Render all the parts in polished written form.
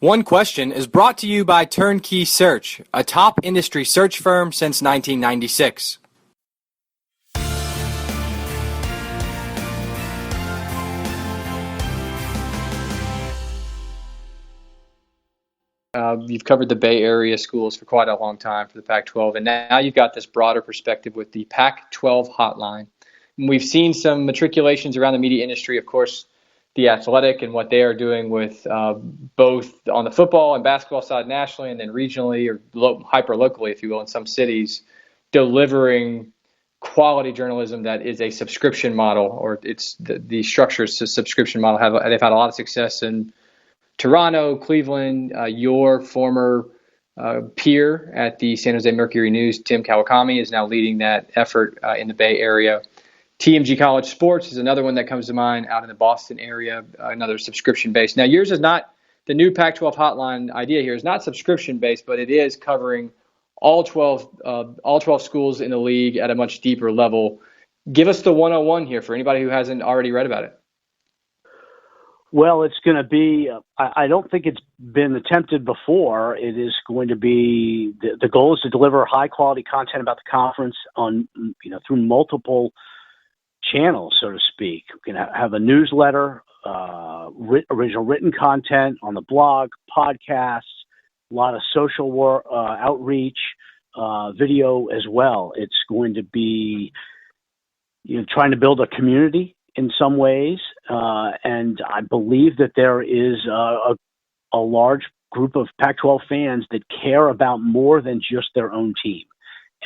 One Question is brought to you by Turnkey Search, a top industry search firm since 1996. You've covered the Bay Area schools for quite a long time for the Pac-12, and now you've got this broader perspective with the Pac-12 Hotline. And we've seen some matriculations around the media industry, of course, the Athletic and what they are doing with both on the football and basketball side nationally and then regionally or hyper-locally, if you will, in some cities, delivering quality journalism that is a subscription model, or it's the structure is a subscription model. They've had a lot of success in Toronto, Cleveland. Your former peer at the San Jose Mercury News, Tim Kawakami, is now leading that effort in the Bay Area. TMG College Sports is another one that comes to mind out in the Boston area, another subscription-based. Now, yours is not the new Pac-12 Hotline idea here. Is not subscription-based, but it is covering all 12 schools in the league at a much deeper level. Give us the 101 here for anybody who hasn't already read about it. Well, it's going to be, I don't think it's been attempted before. It is going to be, the goal is to deliver high quality content about the conference on, through multiple channels, so to speak. We can have a newsletter, original written content on the blog, podcasts, a lot of social outreach, video as well. It's going to be, trying to build a community in some ways, and I believe that there is a large group of Pac-12 fans that care about more than just their own team,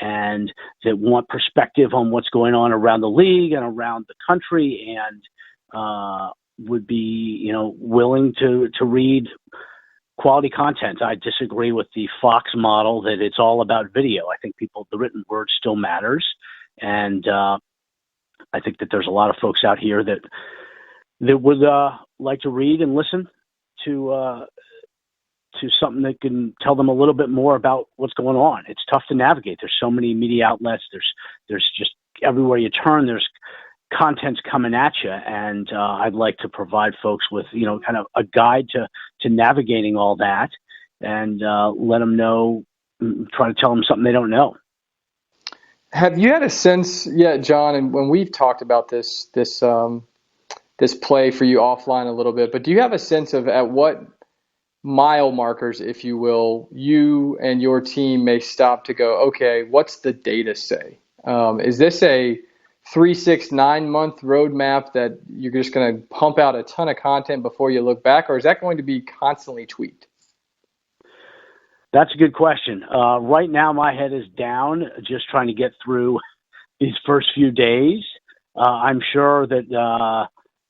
and that want perspective on what's going on around the league and around the country, and would be, willing to read quality content. I disagree with the Fox model that it's all about video. I think the written word still matters, and I think that there's a lot of folks out here that would like to read and listen to something that can tell them a little bit more about what's going on. It's tough to navigate. There's so many media outlets. There's just everywhere you turn, there's content's coming at you. And I'd like to provide folks with, kind of a guide to navigating all that, and let them know, try to tell them something they don't know. Have you had a sense yet, John, and when we've talked about this play for you offline a little bit, but do you have a sense of at what mile markers, if you will, you and your team may stop to go, okay, what's the data say? Is this a 3, 6, 9 month roadmap that you're just going to pump out a ton of content before you look back, or is that going to be constantly tweaked? That's a good question. Right now, my head is down, just trying to get through these first few days. I'm sure that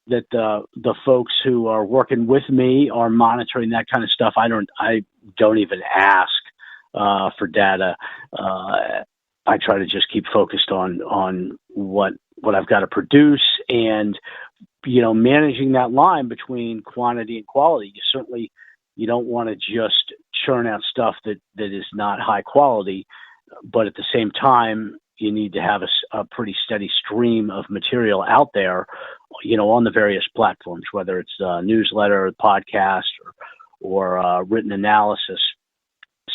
the folks who are working with me are monitoring that kind of stuff. I don't even ask for data. I try to just keep focused on what I've got to produce, and managing that line between quantity and quality. You don't want to just churn out stuff that is not high quality, but at the same time, you need to have a pretty steady stream of material out there, on the various platforms, whether it's a newsletter, podcast, or written analysis.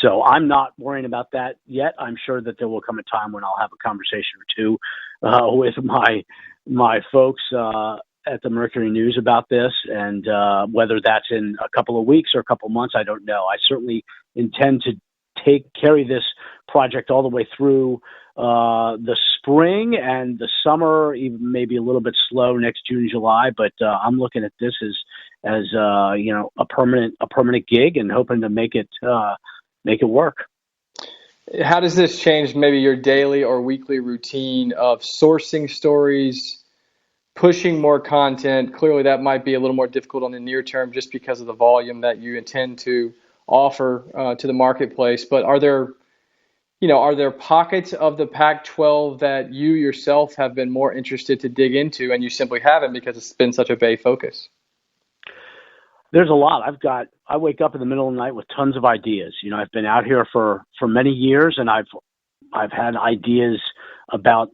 So I'm not worrying about that yet. I'm sure that there will come a time when I'll have a conversation or two with my folks at the Mercury News about this, and whether that's in a couple of weeks or a couple of months, I don't know. I certainly intend to carry this project all the way through the spring and the summer, even maybe a little bit slow next June, July. But I'm looking at this as a permanent gig, and hoping to make it work. How does this change maybe your daily or weekly routine of sourcing stories, pushing more content? Clearly that might be a little more difficult on the near term just because of the volume that you intend to offer to the marketplace. But are there pockets of the Pac-12 that you yourself have been more interested to dig into and you simply haven't because it's been such a Bay focus? There's a lot. I wake up in the middle of the night with tons of ideas. I've been out here for many years, and I've had ideas about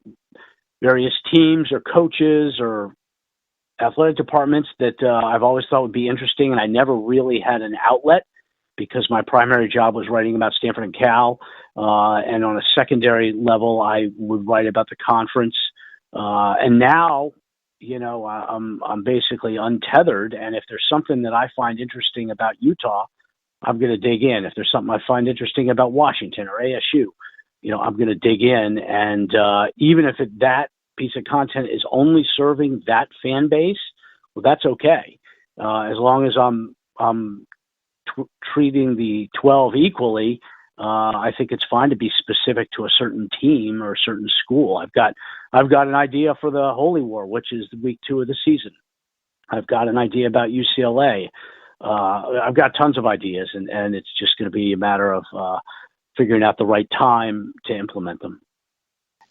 various teams or coaches or athletic departments that I've always thought would be interesting, and I never really had an outlet because my primary job was writing about Stanford and Cal, and on a secondary level, I would write about the conference. And now, I'm basically untethered. And if there's something that I find interesting about Utah, I'm going to dig in. If there's something I find interesting about Washington or ASU, I'm going to dig in. And even if that piece of content is only serving that fan base, well, that's okay. As long as I'm treating the 12 equally, I think it's fine to be specific to a certain team or a certain school. I've got an idea for the Holy War, which is the week 2 of the season. I've got an idea about UCLA. I've got tons of ideas, and it's just going to be a matter of figuring out the right time to implement them.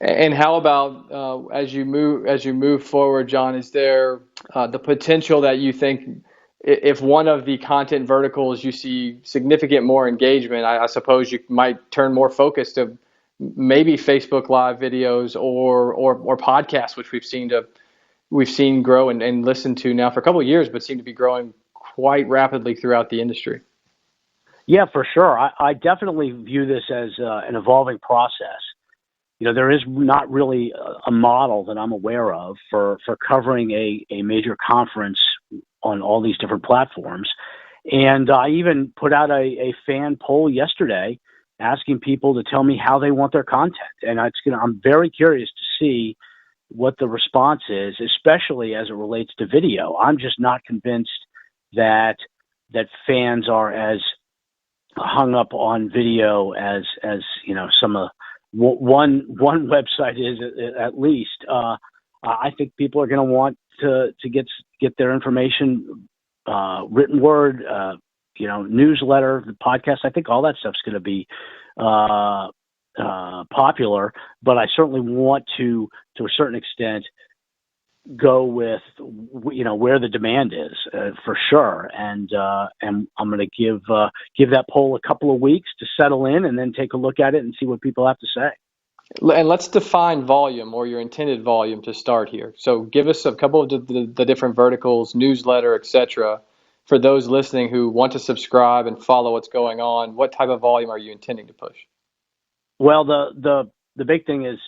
And how about as you move forward, Jon? Is there the potential that you think, if one of the content verticals you see significant more engagement, I suppose you might turn more focus to maybe Facebook Live videos or podcasts, which we've seen grow and listen to now for a couple of years, but seem to be growing quite rapidly throughout the industry. Yeah, for sure. I definitely view this as an evolving process. There is not really a model that I'm aware of for covering a major conference on all these different platforms. And I even put out a fan poll yesterday asking people to tell me how they want their content. And I'm very curious to see what the response is, especially as it relates to video. I'm just not convinced that fans are as hung up on video as some of one website is at least. I think people are going to want to get their information, written word, newsletter, the podcast. I think all that stuff's going to be popular, but I certainly want to a certain extent, go with where the demand is for sure, and I'm going to give that poll a couple of weeks to settle in, and then take a look at it and see what people have to say. And let's define volume, or your intended volume, to start here. So give us a couple of the different verticals, newsletter, etc. For those listening who want to subscribe and follow what's going on, what type of volume are you intending to push? Well, the big thing is,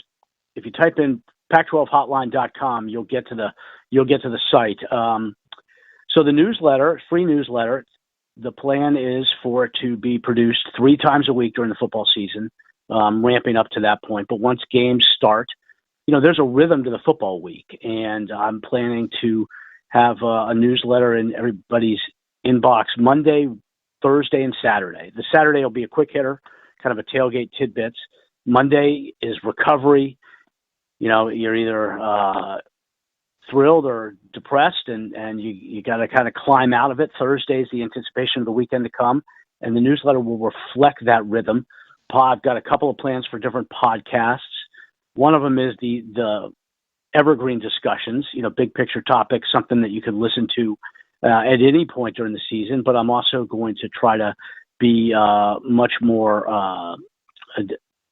if you type in Pac12Hotline.com, you'll get to the site. So the newsletter, free newsletter, the plan is for it to be produced 3 times a week during the football season, ramping up to that point. But once games start, there's a rhythm to the football week, and I'm planning to have a newsletter in everybody's inbox Monday, Thursday, and Saturday. The Saturday will be a quick hitter, kind of a tailgate tidbits. Monday is recovery. You're either thrilled or depressed, and you got to kind of climb out of it. Thursday is the anticipation of the weekend to come, and the newsletter will reflect that rhythm. I've got a couple of plans for different podcasts. One of them is the evergreen discussions, big picture topics, something that you can listen to at any point during the season. But I'm also going to try to be much more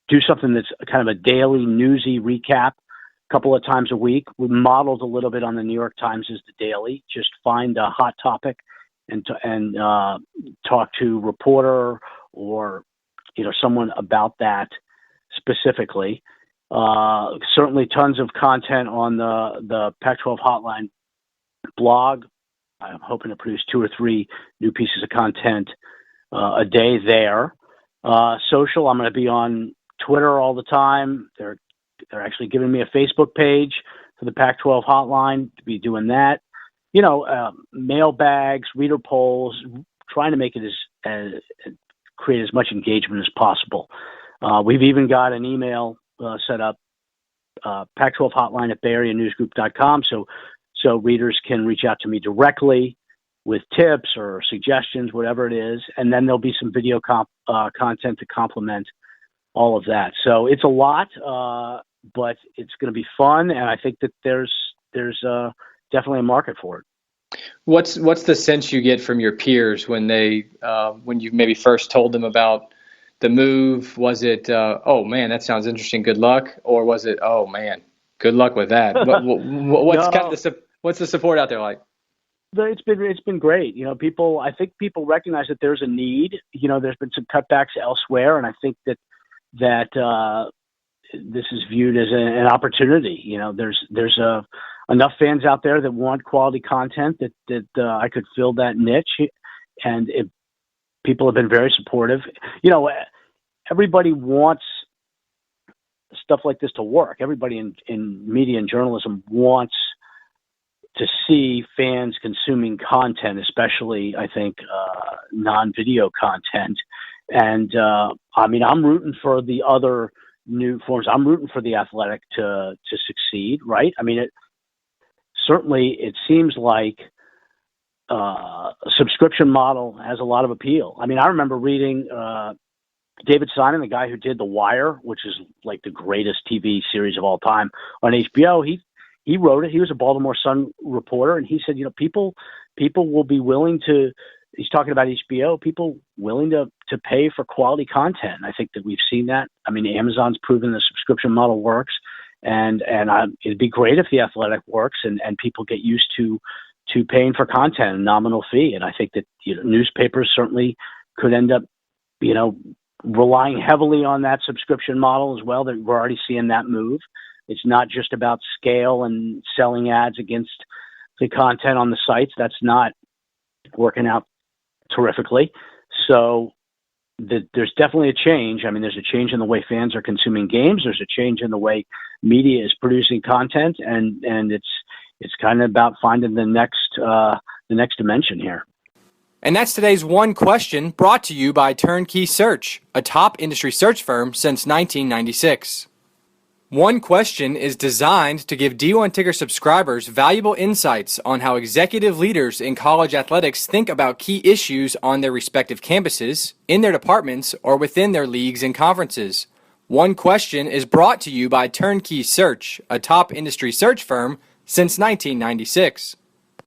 do something that's kind of a daily newsy recap a couple of times a week. We modeled a little bit on the New York Times as the daily. Just find a hot topic and talk to a reporter or someone about that specifically. Certainly tons of content on the Pac-12 Hotline blog. I'm hoping to produce 2 or 3 new pieces of content a day there. Social, I'm going to be on Twitter all the time. They're actually giving me a Facebook page for the Pac-12 Hotline to be doing that. Mailbags, reader polls, trying to make it as create as much engagement as possible. We've even got an email set up, Pac-12 Hotline at BayAreaNewsGroup.com, so readers can reach out to me directly with tips or suggestions, whatever it is, and then there'll be some video content to complement all of that. So it's a lot, but it's going to be fun, and I think that there's definitely a market for it. What's the sense you get from your peers when you maybe first told them about the move? Was it, oh man, that sounds interesting, good luck? Or was it, oh man, good luck with that? What's the support out there like? It's been great. I think people recognize that there's a need. There's been some cutbacks elsewhere, and I think that this is viewed as an opportunity. There's enough fans out there that want quality content that I could fill that niche, and people have been very supportive. Everybody wants stuff like this to work. Everybody in media and journalism wants to see fans consuming content, especially, I think, non-video content. And I'm rooting for the other new forms. I'm rooting for the Athletic to succeed, right? It seems like a subscription model has a lot of appeal. I remember reading David Simon, the guy who did The Wire, which is like the greatest TV series of all time on HBO. He wrote it. He was a Baltimore Sun reporter, and he said, people will be willing to. He's talking about HBO. People willing to pay for quality content. And I think that we've seen that. Amazon's proven the subscription model works, and it'd be great if the Athletic works and people get used to paying for content, a nominal fee. And I think that newspapers certainly could end up, relying heavily on that subscription model as well. That we're already seeing that move. It's not just about scale and selling ads against the content on the sites. That's not working out terrifically. So there's definitely a change. There's a change in the way fans are consuming games. There's a change in the way media is producing content, and it's kind of about finding the next dimension here. And that's today's One Question, brought to you by Turnkey Search, a top industry search firm since 1996. One Question is designed to give D1 Ticker subscribers valuable insights on how executive leaders in college athletics think about key issues on their respective campuses, in their departments, or within their leagues and conferences. One Question is brought to you by Turnkey Search, a top industry search firm since 1996.